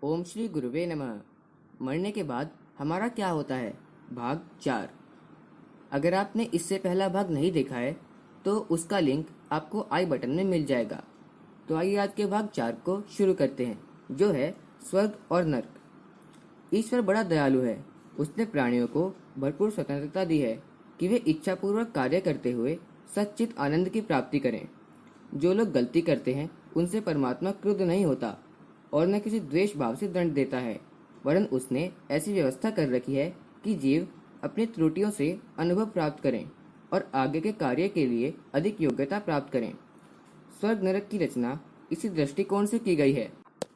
ओम श्री गुरुवे नमः। मरने के बाद हमारा क्या होता है, भाग 4। अगर आपने इससे पहला भाग नहीं देखा है तो उसका लिंक आपको आई बटन में मिल जाएगा। तो आइए आज के भाग 4 को शुरू करते हैं, जो है स्वर्ग और नर्क। ईश्वर बड़ा दयालु है। उसने प्राणियों को भरपूर स्वतंत्रता दी है कि वे इच्छापूर्वक कार्य करते हुए सच्चित आनंद की प्राप्ति करें। जो लोग गलती करते हैं उनसे परमात्मा क्रुद्ध नहीं होता और न किसी द्वेष भाव से दंड देता है, वरन उसने ऐसी व्यवस्था कर रखी है कि जीव अपनी त्रुटियों से अनुभव प्राप्त करें और आगे के कार्य के लिए अधिक योग्यता प्राप्त करें। स्वर्ग नरक की रचना इसी दृष्टिकोण से की गई है।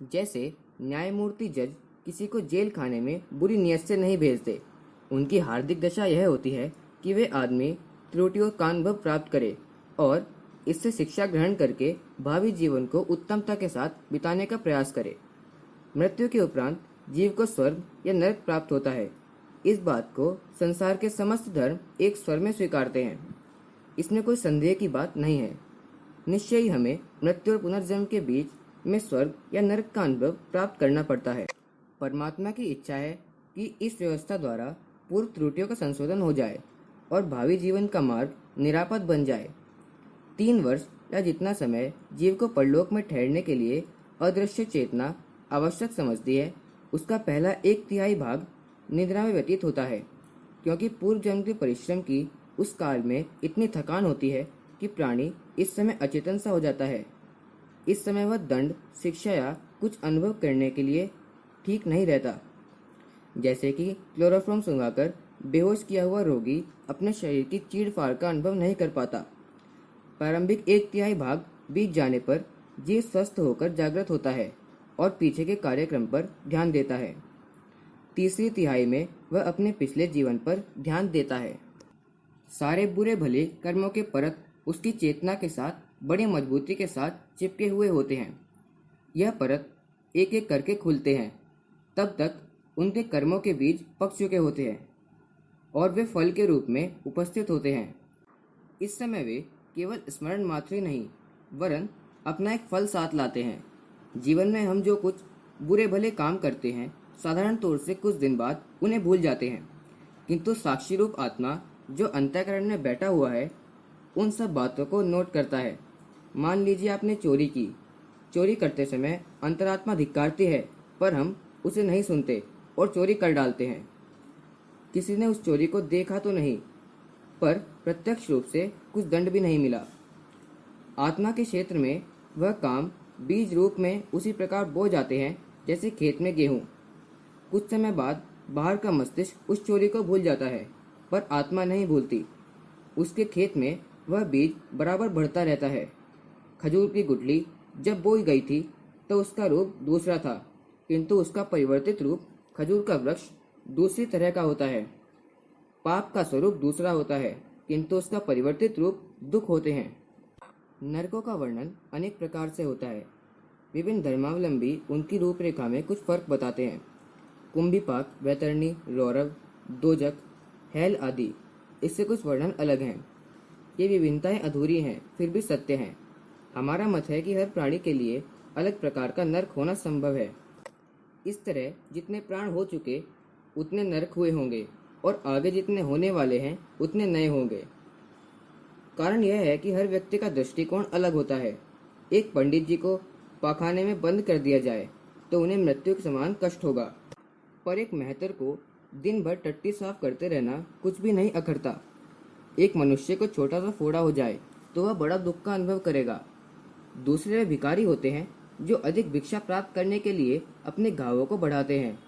जैसे न्यायमूर्ति जज किसी को जेल खाने में बुरी नीयत से नहीं भेजते। उनकी हार्दिक दशा यह होती है कि वे आदमी त्रुटियों का अनुभव प्राप्त करे और इससे शिक्षा ग्रहण करके भावी जीवन को उत्तमता के साथ बिताने का प्रयास करे। मृत्यु के उपरांत जीव को स्वर्ग या नरक प्राप्त होता है। इस बात को संसार के समस्त धर्म एक स्वर में स्वीकारते हैं। इसमें कोई संदेह की बात नहीं है। निश्चय ही हमें मृत्यु और पुनर्जन्म के बीच में स्वर्ग या नरक का अनुभव प्राप्त करना पड़ता है। परमात्मा की इच्छा है कि इस व्यवस्था द्वारा पूर्व त्रुटियों का संशोधन हो जाए और भावी जीवन का मार्ग निरापद बन जाए। 3 वर्ष या जितना समय जीव को परलोक में ठहरने के लिए अदृश्य चेतना आवश्यक समझती है, उसका पहला 1/3 भाग निद्रा में व्यतीत होता है, क्योंकि पूर्व जन्म के परिश्रम की उस काल में इतनी थकान होती है कि प्राणी इस समय अचेतन सा हो जाता है। इस समय वह दंड, शिक्षा या कुछ अनुभव करने के लिए ठीक नहीं रहता। जैसे कि क्लोरोफॉर्म सुंघाकर बेहोश किया हुआ रोगी अपने शरीर की चीड़ फाड़ का अनुभव नहीं कर पाता। प्रारंभिक 1/3 भाग बीत जाने पर जीव स्वस्थ होकर जागृत होता है और पीछे के कार्यक्रम पर ध्यान देता है। तीसरी तिहाई में वह अपने पिछले जीवन पर ध्यान देता है। सारे बुरे भले कर्मों के परत उसकी चेतना के साथ बड़ी मजबूती के साथ चिपके हुए होते हैं। यह परत एक एक करके खुलते हैं। तब तक उनके कर्मों के बीज पक चुके होते हैं और वे फल के रूप में उपस्थित होते हैं। इस समय वे केवल स्मरण मात्र ही नहीं, वरन अपना एक फल साथ लाते हैं। जीवन में हम जो कुछ बुरे भले काम करते हैं, साधारण तौर से कुछ दिन बाद उन्हें भूल जाते हैं, किंतु साक्षी रूप आत्मा जो अंतःकरण में बैठा हुआ है उन सब बातों को नोट करता है। मान लीजिए आपने चोरी की। चोरी करते समय अंतरात्मा धिक्कारती है, पर हम उसे नहीं सुनते और चोरी कर डालते हैं। किसी ने उस चोरी को देखा तो नहीं, पर प्रत्यक्ष रूप से कुछ दंड भी नहीं मिला। आत्मा के क्षेत्र में वह काम बीज रूप में उसी प्रकार बो जाते हैं जैसे खेत में गेहूं। कुछ समय बाद बाहर का मस्तिष्क उस चोरी को भूल जाता है, पर आत्मा नहीं भूलती। उसके खेत में वह बीज बराबर बढ़ता रहता है। खजूर की गुठली जब बोई गई थी तो उसका रूप दूसरा था, किंतु उसका परिवर्तित रूप खजूर का वृक्ष दूसरी तरह का होता है। पाप का स्वरूप दूसरा होता है, किंतु उसका परिवर्तित रूप दुख होते हैं। नरकों का वर्णन अनेक प्रकार से होता है। विभिन्न धर्मावलंबी उनकी रूपरेखा में कुछ फर्क बताते हैं। कुंभीपाक, वैतरणी, रौरव, दोजक, हेल आदि, इससे कुछ वर्णन अलग हैं। ये विभिन्नताएं अधूरी हैं, फिर भी सत्य हैं। हमारा मत है कि हर प्राणी के लिए अलग प्रकार का नरक होना संभव है। इस तरह जितने प्राण हो चुके उतने नरक हुए होंगे और आगे जितने होने वाले हैं उतने नए होंगे। कारण यह है कि हर व्यक्ति का दृष्टिकोण अलग होता है। एक पंडित जी को पाखाने में बंद कर दिया जाए तो उन्हें मृत्यु के समान कष्ट होगा, पर एक मेहतर को दिन भर टट्टी साफ करते रहना कुछ भी नहीं अखरता। एक मनुष्य को छोटा सा फोड़ा हो जाए तो वह बड़ा दुख का अनुभव करेगा। दूसरे भिखारी होते हैं जो अधिक भिक्षा प्राप्त करने के लिए अपने घावों को बढ़ाते हैं।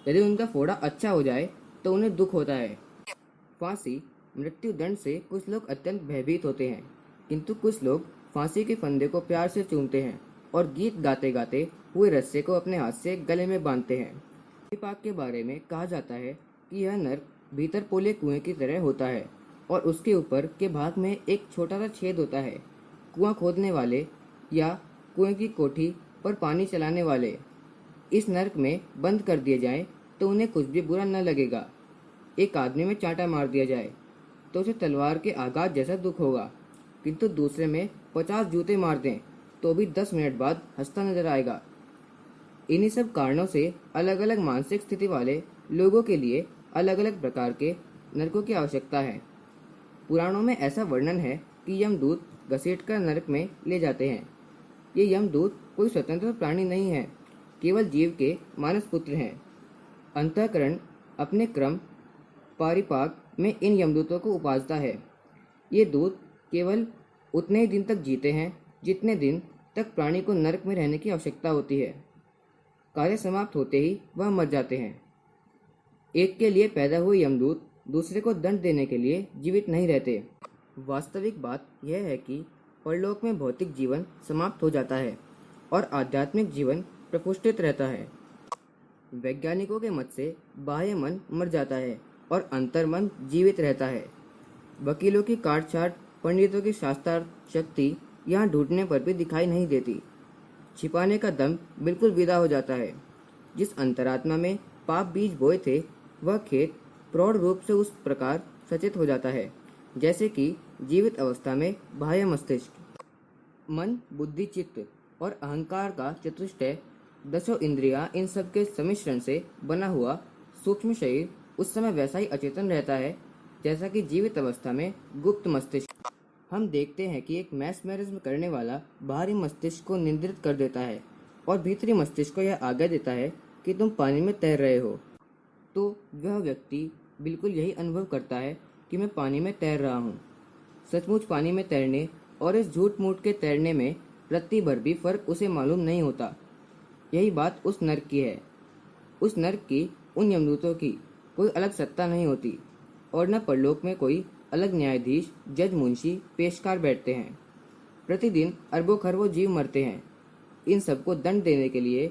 यदि उनका फोड़ा अच्छा हो जाए तो उन्हें दुख होता है। फांसी, मृत्यु दंड से कुछ लोग अत्यंत भयभीत होते हैं, किंतु कुछ लोग फांसी के फंदे को प्यार से चूमते हैं और गीत गाते गाते हुए रस्से को अपने हाथ से गले में बांधते हैं। विपाक के बारे में कहा जाता है कि यह नर्क भीतर पोले कुएं की तरह होता है और उसके ऊपर के भाग में एक छोटा सा छेद होता है। कुआं खोदने वाले या कुएं की कोठी पर पानी चलाने वाले इस नर्क में बंद कर दिए जाएं तो उन्हें कुछ भी बुरा न लगेगा। एक आदमी में चांटा मार दिया जाए तो उसे तलवार के आघात जैसा दुख होगा, किंतु दूसरे में 50 जूते मार दें तो भी 10 मिनट बाद हंसता नजर आएगा। इन्हीं सब कारणों से अलग अलग मानसिक स्थिति वाले लोगों के लिए अलग अलग प्रकार के नरकों की आवश्यकता है। पुराणों में ऐसा वर्णन है कि यमदूत घसीटकर नरक में ले जाते हैं। ये यमदूत कोई स्वतंत्र प्राणी नहीं है, केवल जीव के मानस पुत्र हैं। अंतःकरण अपने क्रम पारिपाक में इन यमदूतों को उपासता है। ये दूत केवल उतने ही दिन तक जीते हैं जितने दिन तक प्राणी को नरक में रहने की आवश्यकता होती है। कार्य समाप्त होते ही वह मर जाते हैं। एक के लिए पैदा हुए यमदूत दूसरे को दंड देने के लिए जीवित नहीं रहते। वास्तविक बात यह है कि परलोक में भौतिक जीवन समाप्त हो जाता है और आध्यात्मिक जीवन प्रफुष्टित रहता है। वैज्ञानिकों के मत से बाह्य मन मर जाता है और अंतर्मन जीवित रहता है। वकीलों की काटछाट, पंडितों की शास्त्रार्थ शक्ति यहाँ ढूंढने पर भी दिखाई नहीं देती। छिपाने का दम बिल्कुल विदा हो जाता है। जिस अंतरात्मा में पाप बीज बोए थे वह खेत प्रौढ़ रूप से उस प्रकार सचेत हो जाता है जैसे कि जीवित अवस्था में बाह्य मस्तिष्क। मन, बुद्धि, चित्त और अहंकार का चतुष्टय, दसों इंद्रियां, इन सब के सम्मिश्रण से बना हुआ सूक्ष्म शरीर उस समय वैसा ही अचेतन रहता है जैसा कि जीवित अवस्था में गुप्त मस्तिष्क। हम देखते हैं कि एक मैस्मेरिज्म करने वाला बाहरी मस्तिष्क को नियंत्रित कर देता है और भीतरी मस्तिष्क को यह आज्ञा देता है कि तुम पानी में तैर रहे हो। तो वह व्यक्ति बिल्कुल यही अनुभव करता है कि मैं पानी में तैर रहा हूँ। सचमुच पानी में तैरने और इस झूठ मूठ के तैरने में रत्ती भर भी फर्क उसे मालूम नहीं होता। यही बात उस नर्क की है। उस नर्क की, उन यमदूतों की कोई अलग सत्ता नहीं होती और न परलोक में कोई अलग न्यायाधीश, जज, मुंशी, पेशकार बैठते हैं। प्रतिदिन अरबों खरबों जीव मरते हैं। इन सबको दंड देने के लिए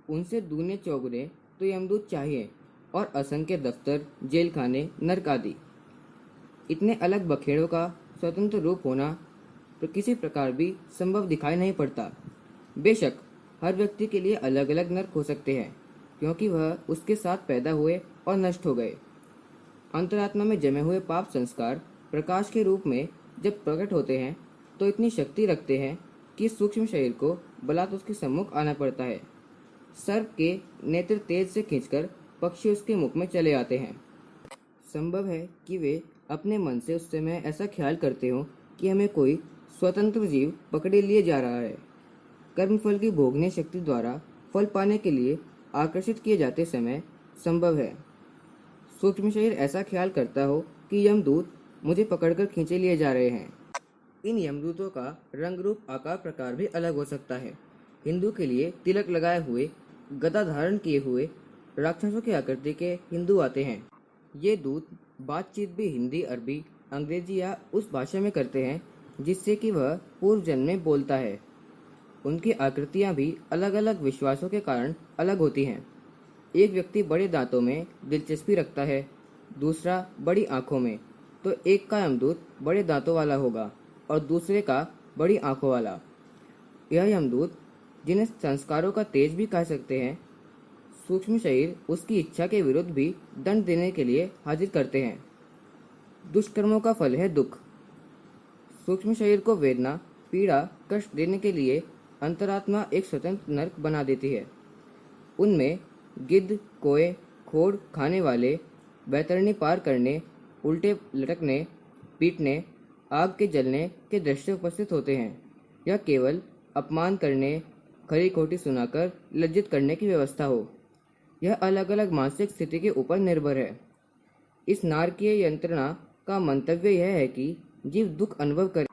उनसे दूने चौगुने तो यमदूत चाहिए और असंख्य दफ्तर, जेल खाने, नर्क आदि। इतने अलग बखेड़ों का स्वतंत्र रूप होना किसी प्रकार भी संभव दिखाई नहीं पड़ता। बेशक हर व्यक्ति के लिए अलग अलग नर्क हो सकते हैं क्योंकि वह उसके साथ पैदा हुए और नष्ट हो गए। अंतरात्मा में जमे हुए पाप संस्कार प्रकाश के रूप में जब प्रकट होते हैं तो इतनी शक्ति रखते हैं कि सूक्ष्म शरीर को बलात् उसके सम्मुख आना पड़ता है। सर्प के नेत्र तेज से खींचकर पक्षी उसके मुख में चले आते हैं। संभव है कि वे अपने मन से उस समय ऐसा ख्याल करते हो कि हमें कोई स्वतंत्र जीव पकड़े लिए जा रहा है। कर्मफल की भोगने शक्ति द्वारा फल पाने के लिए आकर्षित किए जाते समय संभव है सूक्ष्म शरीर ऐसा ख्याल करता हो कि यमदूत मुझे पकड़कर खींचे लिए जा रहे हैं। इन यमदूतों का रंग, रूप, आकार, प्रकार भी अलग हो सकता है। हिंदू के लिए तिलक लगाए हुए, गदा धारण किए हुए राक्षसों की आकृति के हिंदू आते हैं। ये दूत बातचीत भी हिंदी, अरबी, अंग्रेजी या उस भाषा में करते हैं जिससे कि वह पूर्व जन्म में बोलता है। उनकी आकृतियां भी अलग अलग विश्वासों के कारण अलग होती हैं। एक व्यक्ति बड़े दांतों में दिलचस्पी रखता है, दूसरा बड़ी आंखों में, तो एक का यमदूत बड़े दांतों वाला होगा और दूसरे का बड़ी आंखों वाला। यह यमदूत, जिन्हें संस्कारों का तेज भी कह सकते हैं, सूक्ष्म शरीर उसकी इच्छा के विरुद्ध भी दंड देने के लिए हाजिर करते हैं। दुष्कर्मों का फल है दुख। सूक्ष्म शरीर को वेदना, पीड़ा, कष्ट देने के लिए अंतरात्मा एक स्वतंत्र नरक बना देती है। उनमें गिद्ध, कोए, खोड़ खाने वाले, बैतरणी पार करने, उल्टे लटकने, पीटने, आग के जलने के दृश्य उपस्थित होते हैं। यह केवल अपमान करने, खरी खोटी सुनाकर लज्जित करने की व्यवस्था हो। यह अलग अलग मानसिक स्थिति के ऊपर निर्भर है। इस नारकीय यंत्रणा का मंतव्य यह है कि जीव दुख अनुभव करे,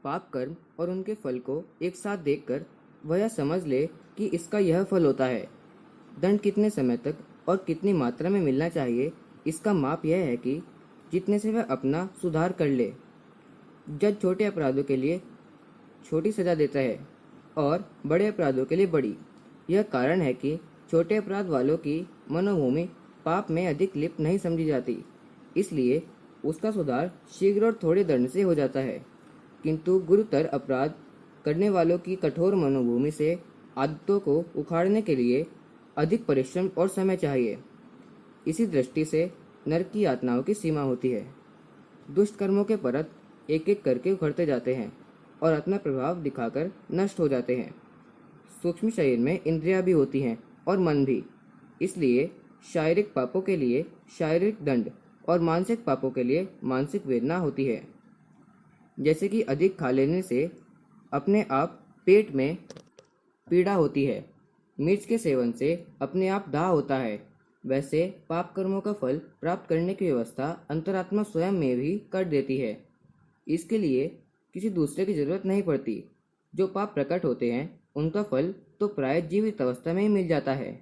पाप कर्म और उनके फल को एक साथ देखकर वह यह समझ ले कि इसका यह फल होता है। दंड कितने समय तक और कितनी मात्रा में मिलना चाहिए, इसका माप यह है कि जितने से वह अपना सुधार कर ले। जज छोटे अपराधों के लिए छोटी सजा देता है और बड़े अपराधों के लिए बड़ी। यह कारण है कि छोटे अपराध वालों की मनोभूमि पाप में अधिक लिप्त नहीं समझी जाती, इसलिए उसका सुधार शीघ्र और थोड़े दंड से हो जाता है। किंतु गुरुतर अपराध करने वालों की कठोर मनोभूमि से आदतों को उखाड़ने के लिए अधिक परिश्रम और समय चाहिए। इसी दृष्टि से नरक की यातनाओं की सीमा होती है। दुष्ट कर्मों के परत एक एक करके उखड़ते जाते हैं और अपना प्रभाव दिखाकर नष्ट हो जाते हैं। सूक्ष्म शरीर में इंद्रियां भी होती हैं और मन भी। इसलिए शारीरिक पापों के लिए शारीरिक दंड और मानसिक पापों के लिए मानसिक वेदना होती है। जैसे कि अधिक खा लेने से अपने आप पेट में पीड़ा होती है, मिर्च के सेवन से अपने आप दाह होता है, वैसे पाप कर्मों का फल प्राप्त करने की व्यवस्था अंतरात्मा स्वयं में भी कर देती है। इसके लिए किसी दूसरे की जरूरत नहीं पड़ती। जो पाप प्रकट होते हैं उनका फल तो प्राय जीवित अवस्था में ही मिल जाता है,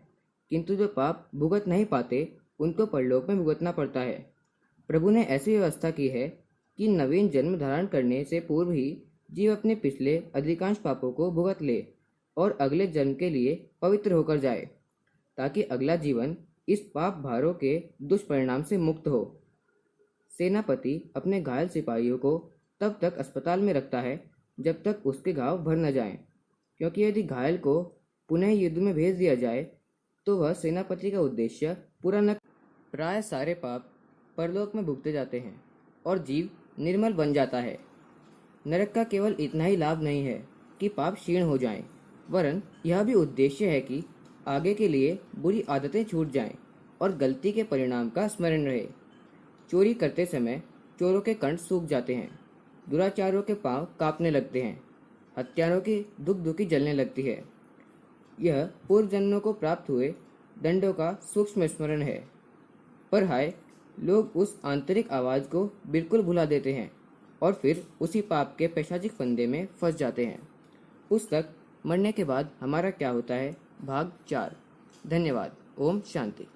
किंतु जो पाप भुगत नहीं पाते उनको परलोक में भुगतना पड़ता है। प्रभु ने ऐसी व्यवस्था की है कि नवीन जन्म धारण करने से पूर्व ही जीव अपने पिछले अधिकांश पापों को भुगत ले और अगले जन्म के लिए पवित्र होकर जाए, ताकि अगला जीवन इस पाप भारों के दुष्परिणाम से मुक्त हो। सेनापति अपने घायल सिपाहियों को तब तक अस्पताल में रखता है जब तक उसके घाव भर न जाएं, क्योंकि यदि घायल को पुनः युद्ध में भेज दिया जाए तो वह सेनापति का उद्देश्य पूरा न। प्राय सारे पाप परलोक में भुगते जाते हैं और जीव निर्मल बन जाता है। नरक का केवल इतना ही लाभ नहीं है कि पाप क्षीण हो जाएं, वरन यह भी उद्देश्य है कि आगे के लिए बुरी आदतें छूट जाएं और गलती के परिणाम का स्मरण रहे। चोरी करते समय चोरों के कंठ सूख जाते हैं, दुराचारों के पांव कांपने लगते हैं, हत्यारों की दुख दुखी जलने लगती है। यह पूर्व जन्मों को प्राप्त हुए दंडों का सूक्ष्म स्मरण है। पर हाय, लोग उस आंतरिक आवाज को बिल्कुल भुला देते हैं और फिर उसी पाप के पैशाचिक फंदे में फंस जाते हैं। पुस्तक मरने के बाद हमारा क्या होता है, भाग 4। धन्यवाद। ओम शांति।